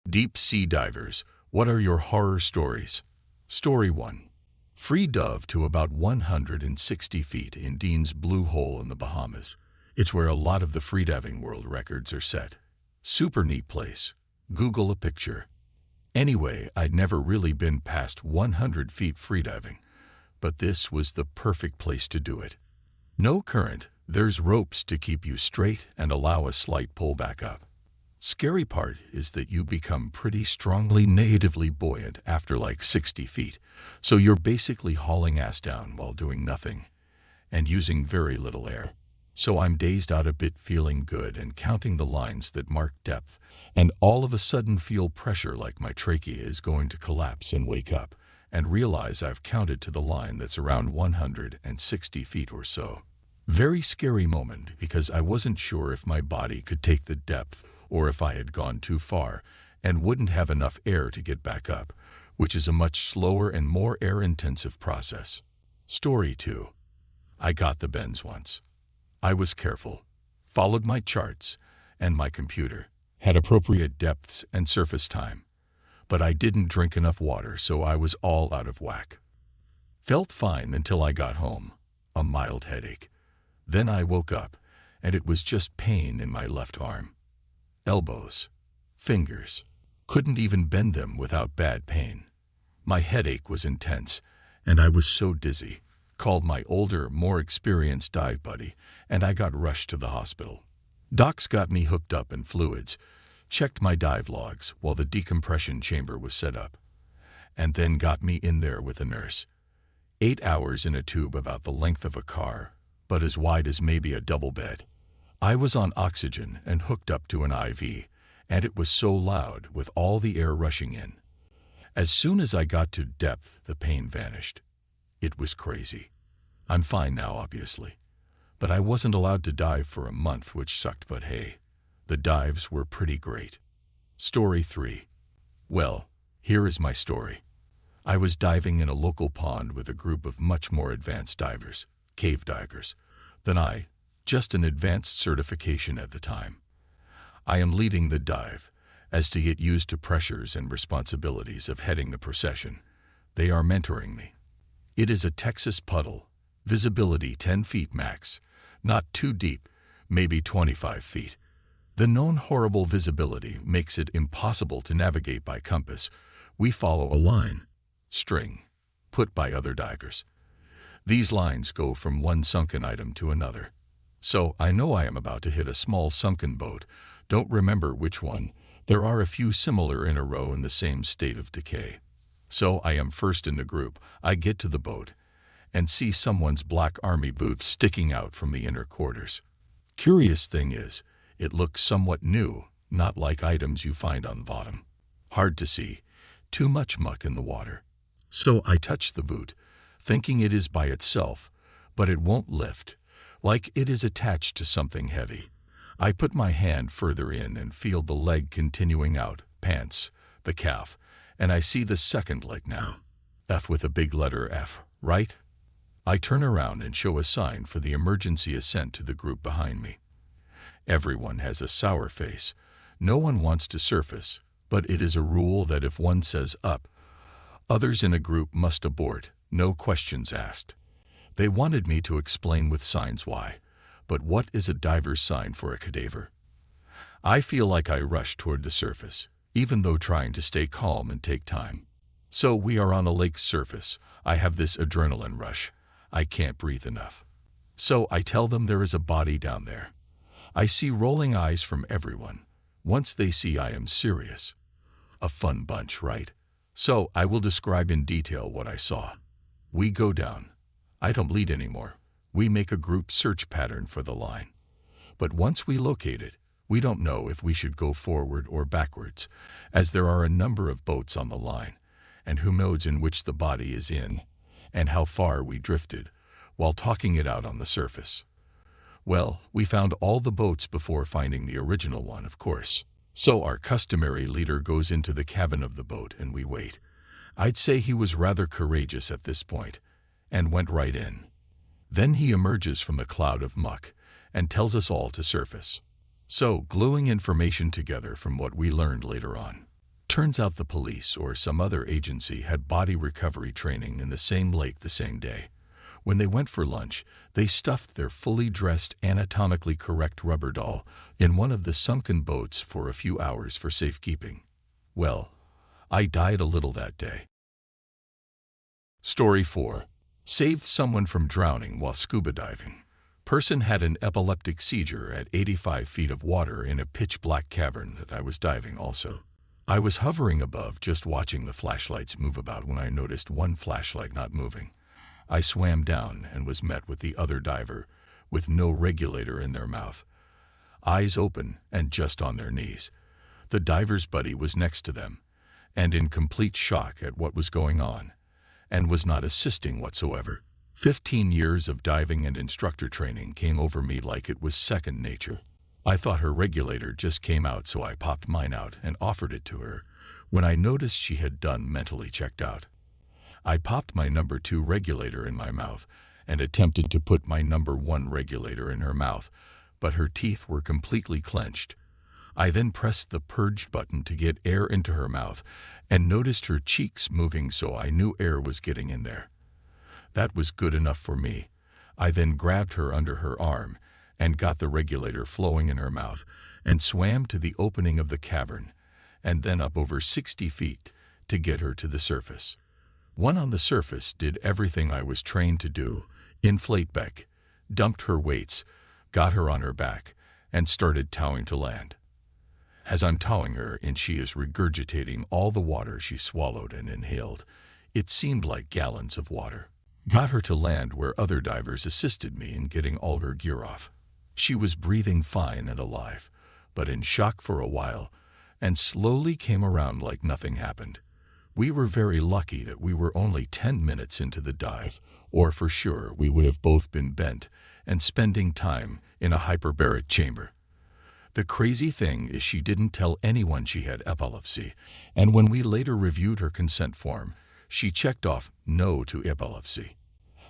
Deep sea divers, what are your horror stories? Story 1. Free dove to about 160 feet in Dean's Blue Hole in the Bahamas. It's where a lot of the freediving world records are set. Super neat place. Google a picture. Anyway, I'd never really been past 100 feet freediving, but this was the perfect place to do it. No current, there's ropes to keep you straight and allow a slight pull back up. Scary part is that you become pretty strongly negatively buoyant after like 60 feet, so you're basically hauling ass down while doing nothing and using very little air. So I'm dazed out a bit, feeling good and counting the lines that mark depth, and all of a sudden feel pressure like my trachea is going to collapse and wake up and realize I've counted to the line that's around 160 feet or so. Very scary moment because I wasn't sure if my body could take the depth or if I had gone too far and wouldn't have enough air to get back up, which is a much slower and more air-intensive process. Story 2. I got the bends once. I was careful, followed my charts, and my computer had appropriate depths and surface time, but I didn't drink enough water, so I was all out of whack. Felt fine until I got home, a mild headache. Then I woke up, and it was just pain in my left arm. Elbows, fingers, couldn't even bend them without bad pain. My headache was intense, and I was so dizzy. Called my older, more experienced dive buddy, and I got rushed to the hospital. Docs got me hooked up in fluids, checked my dive logs while the decompression chamber was set up, and then got me in there with a nurse. 8 hours in a tube about the length of a car, but as wide as maybe a double bed. I was on oxygen and hooked up to an IV, and it was so loud with all the air rushing in. As soon as I got to depth, the pain vanished. It was crazy. I'm fine now, obviously, but I wasn't allowed to dive for a month, which sucked, but hey, the dives were pretty great. Story 3. Well, here is my story. I was diving in a local pond with a group of much more advanced divers, cave divers, than I, just an advanced certification at the time. I am leading the dive, as to get used to pressures and responsibilities of heading the procession. They are mentoring me. It is a Texas puddle, visibility 10 feet max, not too deep, maybe 25 feet. The known horrible visibility makes it impossible to navigate by compass. We follow a line, string, put by other divers. These lines go from one sunken item to another. So I know I am about to hit a small sunken boat. Don't remember which one. There are a few similar in a row in the same state of decay. So I am first in the group. I get to the boat and see someone's black army boots sticking out from the inner quarters. Curious thing is, it looks somewhat new, not like items you find on the bottom. Hard to see, too much muck in the water. So I touch the boot, thinking it is by itself, but it won't lift, like it is attached to something heavy. I put my hand further in and feel the leg continuing out, pants, the calf, and I see the second leg now. F with a big letter F, right? I turn around and show a sign for the emergency ascent to the group behind me. Everyone has a sour face. No one wants to surface, but it is a rule that if one says up, others in a group must abort, no questions asked. They wanted me to explain with signs why, but what is a diver's sign for a cadaver? I feel like I rush toward the surface, even though trying to stay calm and take time. So we are on a lake's surface. I have this adrenaline rush. I can't breathe enough. So I tell them there is a body down there. I see rolling eyes from everyone. Once they see I am serious. A fun bunch, right? So I will describe in detail what I saw. We go down. I don't lead anymore. We make a group search pattern for the line. But once we locate it, we don't know if we should go forward or backwards, as there are a number of boats on the line, and who knows in which the body is in, and how far we drifted, while talking it out on the surface. Well, we found all the boats before finding the original one, of course. So our customary leader goes into the cabin of the boat and we wait. I'd say he was rather courageous at this point, and went right in. Then he emerges from the cloud of muck and tells us all to surface. So, gluing information together from what we learned later on. Turns out the police or some other agency had body recovery training in the same lake the same day. When they went for lunch, they stuffed their fully dressed, anatomically correct rubber doll in one of the sunken boats for a few hours for safekeeping. Well, I died a little that day. Story 4. Saved someone from drowning while scuba diving. Person had an epileptic seizure at 85 feet of water in a pitch-black cavern that I was diving also. I was hovering above, just watching the flashlights move about when I noticed one flashlight not moving. I swam down and was met with the other diver, with no regulator in their mouth. Eyes open and just on their knees. The diver's buddy was next to them, and in complete shock at what was going on, and was not assisting whatsoever. 15 years of diving and instructor training came over me like it was second nature. I thought her regulator just came out, so I popped mine out and offered it to her, when I noticed she had done mentally checked out. I popped my number 2 regulator in my mouth and attempted to put my number 1 regulator in her mouth, but her teeth were completely clenched. I then pressed the purge button to get air into her mouth and noticed her cheeks moving, so I knew air was getting in there. That was good enough for me. I then grabbed her under her arm and got the regulator flowing in her mouth and swam to the opening of the cavern and then up over 60 feet to get her to the surface. One on the surface did everything I was trained to do, inflate back, dumped her weights, got her on her back, and started towing to land. As I'm towing her and she is regurgitating all the water she swallowed and inhaled, it seemed like gallons of water. Got her to land where other divers assisted me in getting all her gear off. She was breathing fine and alive, but in shock for a while, and slowly came around like nothing happened. We were very lucky that we were only 10 minutes into the dive, or for sure we would have both been bent and spending time in a hyperbaric chamber. The crazy thing is she didn't tell anyone she had epilepsy, and when we later reviewed her consent form, she checked off no to epilepsy.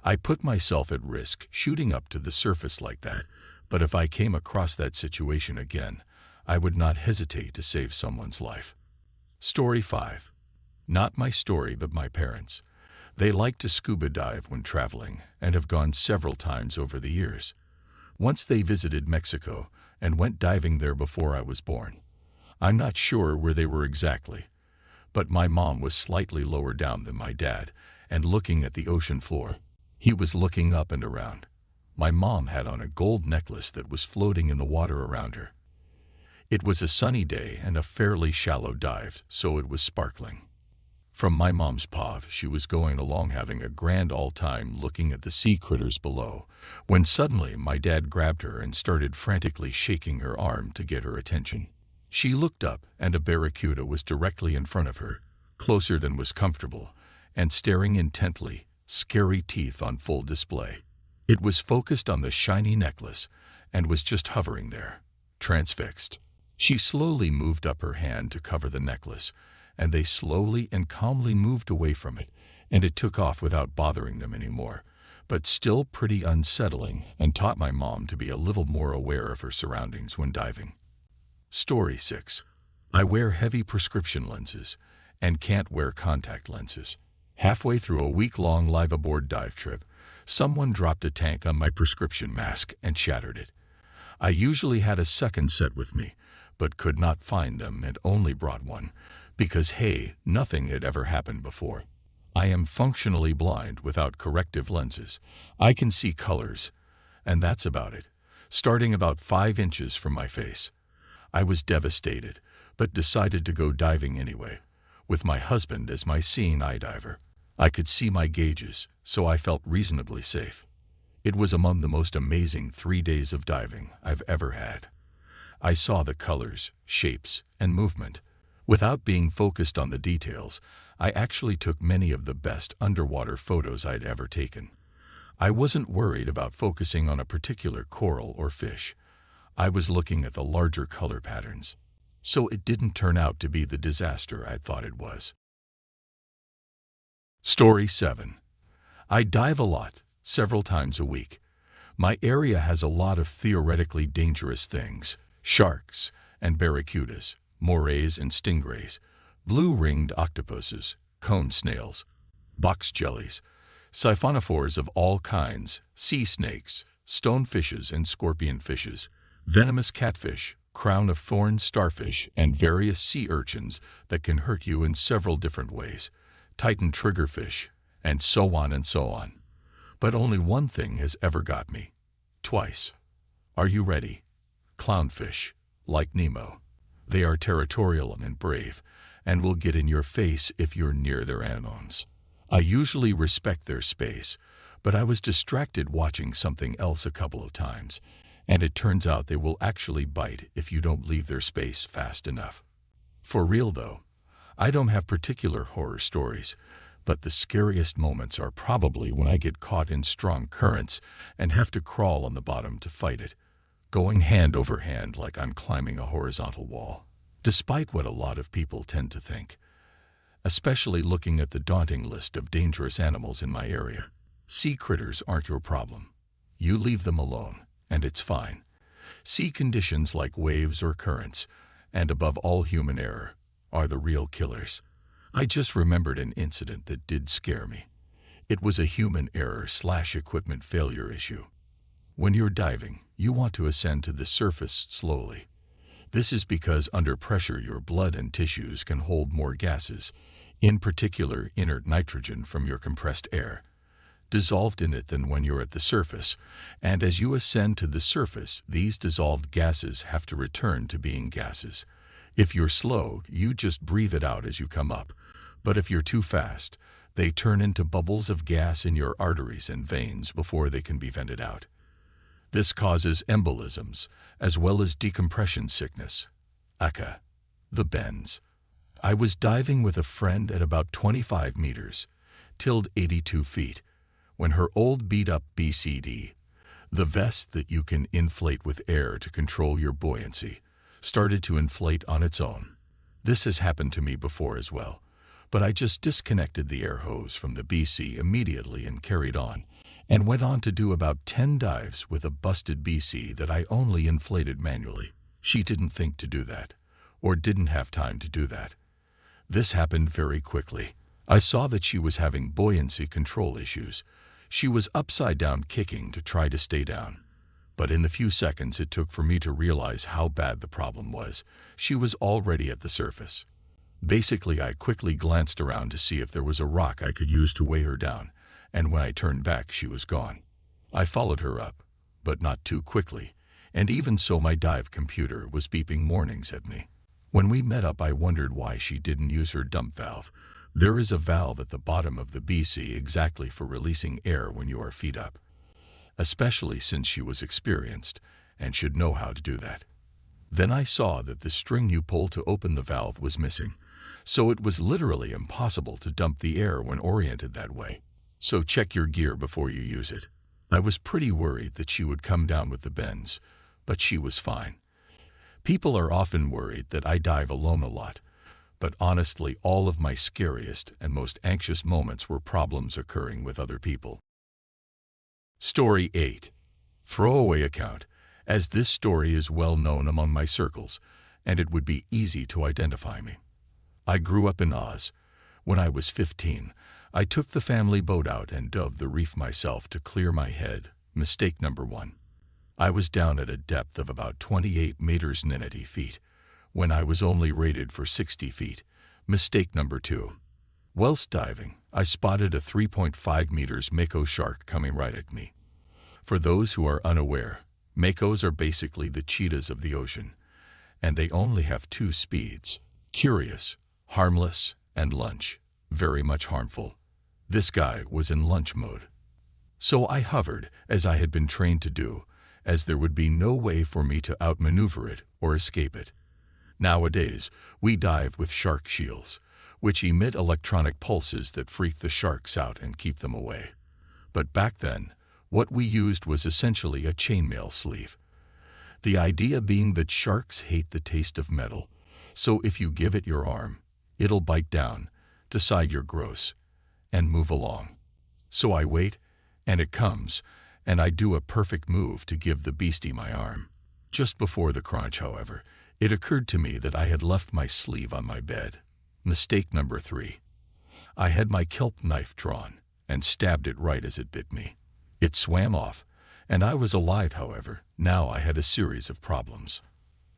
I put myself at risk shooting up to the surface like that, but if I came across that situation again, I would not hesitate to save someone's life. Story 5. Not my story, but my parents. They like to scuba dive when traveling and have gone several times over the years. Once they visited Mexico and went diving there before I was born. I'm not sure where they were exactly, but my mom was slightly lower down than my dad and looking at the ocean floor. He was looking up and around. My mom had on a gold necklace that was floating in the water around her. It was a sunny day and a fairly shallow dive, so it was sparkling. From my mom's paw, she was going along having a grand all-time looking at the sea critters below, when suddenly my dad grabbed her and started frantically shaking her arm to get her attention. She looked up and a barracuda was directly in front of her, closer than was comfortable, and staring intently, scary teeth on full display. It was focused on the shiny necklace and was just hovering there, transfixed. She slowly moved up her hand to cover the necklace, and they slowly and calmly moved away from it, and it took off without bothering them anymore, but still pretty unsettling, and taught my mom to be a little more aware of her surroundings when diving. Story 6. I wear heavy prescription lenses and can't wear contact lenses. Halfway through a week-long live aboard dive trip, someone dropped a tank on my prescription mask and shattered it. I usually had a second set with me, but could not find them and only brought one, because hey, nothing had ever happened before. I am functionally blind without corrective lenses. I can see colors, and that's about it, starting about 5 inches from my face. I was devastated, but decided to go diving anyway, with my husband as my seeing eye diver. I could see my gauges, so I felt reasonably safe. It was among the most amazing 3 days of diving I've ever had. I saw the colors, shapes, and movement. Without being focused on the details, I actually took many of the best underwater photos I'd ever taken. I wasn't worried about focusing on a particular coral or fish. I was looking at the larger color patterns. So it didn't turn out to be the disaster I thought it was. Story 7. I dive a lot, several times a week. My area has a lot of theoretically dangerous things, sharks and barracudas, morays and stingrays, blue-ringed octopuses, cone snails, box jellies, siphonophores of all kinds, sea snakes, stonefishes and scorpion fishes, venomous catfish, crown of thorns starfish, and various sea urchins that can hurt you in several different ways, titan triggerfish, and so on and so on. But only one thing has ever got me. Twice. Are you ready? Clownfish, like Nemo. They are territorial and brave, and will get in your face if you're near their anodes. I usually respect their space, but I was distracted watching something else a couple of times, and it turns out they will actually bite if you don't leave their space fast enough. For real though, I don't have particular horror stories, but the scariest moments are probably when I get caught in strong currents and have to crawl on the bottom to fight it, going hand over hand like I'm climbing a horizontal wall. Despite what a lot of people tend to think, especially looking at the daunting list of dangerous animals in my area, sea critters aren't your problem. You leave them alone, and it's fine. Sea conditions like waves or currents, and above all human error, are the real killers. I just remembered an incident that did scare me. It was a human error/equipment failure issue. When you're diving, you want to ascend to the surface slowly. This is because under pressure your blood and tissues can hold more gases, in particular inert nitrogen from your compressed air, dissolved in it than when you're at the surface, and as you ascend to the surface, these dissolved gases have to return to being gases. If you're slow, you just breathe it out as you come up, but if you're too fast, they turn into bubbles of gas in your arteries and veins before they can be vented out. This causes embolisms, as well as decompression sickness, aka the bends. I was diving with a friend at about 25 meters, tilled 82 feet, when her old beat-up BCD, the vest that you can inflate with air to control your buoyancy, started to inflate on its own. This has happened to me before as well, but I just disconnected the air hose from the BC immediately and carried on, and went on to do about 10 dives with a busted BC that I only inflated manually. She didn't think to do that, or didn't have time to do that. This happened very quickly. I saw that she was having buoyancy control issues. She was upside down kicking to try to stay down. But in the few seconds it took for me to realize how bad the problem was, she was already at the surface. Basically, I quickly glanced around to see if there was a rock I could use to weigh her down, and when I turned back, she was gone. I followed her up, but not too quickly, and even so my dive computer was beeping warnings at me. When we met up, I wondered why she didn't use her dump valve. There is a valve at the bottom of the BC exactly for releasing air when you are feet up, especially since she was experienced and should know how to do that. Then I saw that the string you pull to open the valve was missing, so it was literally impossible to dump the air when oriented that way. So check your gear before you use it. I was pretty worried that she would come down with the bends, but she was fine. People are often worried that I dive alone a lot, but honestly all of my scariest and most anxious moments were problems occurring with other people. Story 8. Throwaway account, as this story is well known among my circles, and it would be easy to identify me. I grew up in Oz. When I was 15, I took the family boat out and dove the reef myself to clear my head. Mistake number 1. I was down at a depth of about 28 meters 90 feet, when I was only rated for 60 feet. Mistake number 2. Whilst diving, I spotted a 3.5 meters mako shark coming right at me. For those who are unaware, makos are basically the cheetahs of the ocean, and they only have 2 speeds: curious, harmless, and lunch, very much harmful. This guy was in lunch mode. So I hovered, as I had been trained to do, as there would be no way for me to outmaneuver it or escape it. Nowadays, we dive with shark shields, which emit electronic pulses that freak the sharks out and keep them away. But back then, what we used was essentially a chainmail sleeve. The idea being that sharks hate the taste of metal, so if you give it your arm, it'll bite down, decide you're gross, and move along. So I wait, and it comes, and I do a perfect move to give the beastie my arm. Just before the crunch, however, it occurred to me that I had left my sleeve on my bed. Mistake number 3. I had my kelp knife drawn and stabbed it right as it bit me. It swam off, and I was alive, however. Now I had a series of problems.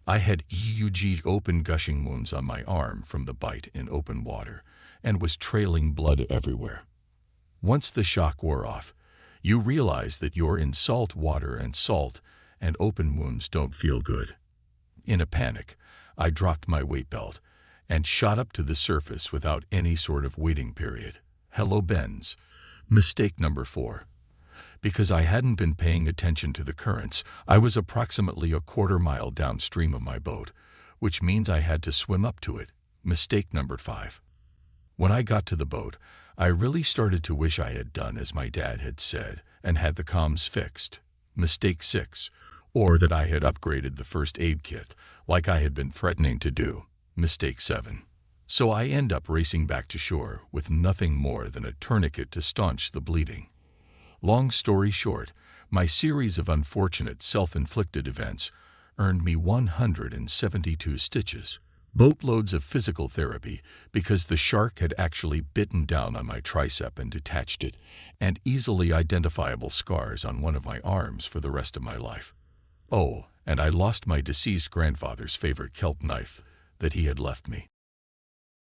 I had huge open gushing wounds on my arm from the bite in open water, and was trailing blood everywhere. Once the shock wore off, you realize that you're in salt water, and salt and open wounds don't feel good. In a panic, I dropped my weight belt and shot up to the surface without any sort of waiting period. Hello, Benz. Mistake number 4. Because I hadn't been paying attention to the currents, I was approximately a quarter mile downstream of my boat, which means I had to swim up to it. Mistake number 5. When I got to the boat, I really started to wish I had done as my dad had said and had the comms fixed. Mistake 6. Or that I had upgraded the first aid kit, like I had been threatening to do. Mistake 7. So I end up racing back to shore with nothing more than a tourniquet to staunch the bleeding. Long story short, my series of unfortunate self-inflicted events earned me 172 stitches, boatloads of physical therapy because the shark had actually bitten down on my tricep and detached it, and easily identifiable scars on one of my arms for the rest of my life. Oh, and I lost my deceased grandfather's favorite kelp knife that he had left me.